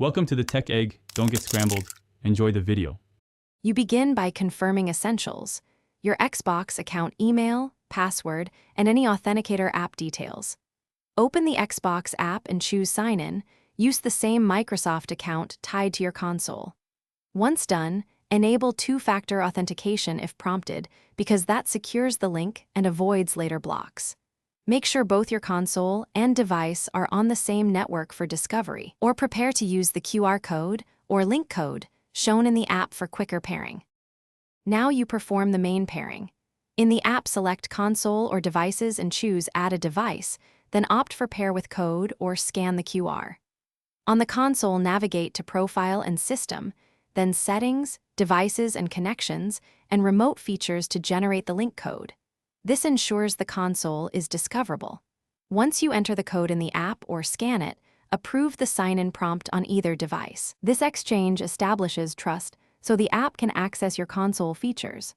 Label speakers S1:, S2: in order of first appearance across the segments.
S1: Welcome to the Tech Egg. Don't get scrambled. Enjoy the video.
S2: You begin by confirming essentials: your Xbox account email, password, and any authenticator app details. Open the Xbox app and choose Sign In. Use the same Microsoft account tied to your console. Once done, enable two-factor authentication if prompted, because that secures the link and avoids later blocks. Make sure both your console and device are on the same network for discovery, or prepare to use the QR code or link code shown in the app for quicker pairing. Now you perform the main pairing. In the app, select Console or Devices and choose Add a Device, then opt for Pair with Code or scan the QR. On the console, navigate to Profile and System, then Settings, Devices and Connections, and Remote Features to generate the link code. This ensures the console is discoverable. Once you enter the code in the app or scan it, approve the sign-in prompt on either device. This exchange establishes trust, so the app can access your console features.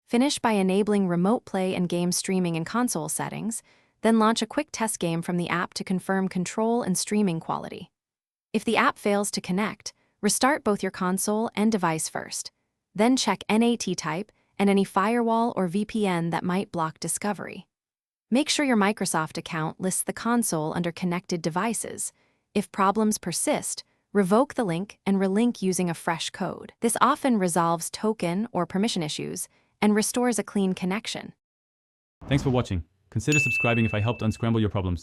S2: Finish by enabling remote play and game streaming in console settings, then launch a quick test game from the app to confirm control and streaming quality. If the app fails to connect, restart both your console and device first. Then check NAT type and any firewall or VPN that might block discovery. Make sure your Microsoft account lists the console under Connected Devices. If problems persist, revoke the link and relink using a fresh code. This often resolves token or permission issues and restores a clean connection.
S1: Thanks for watching. Consider subscribing if I helped unscramble your problems.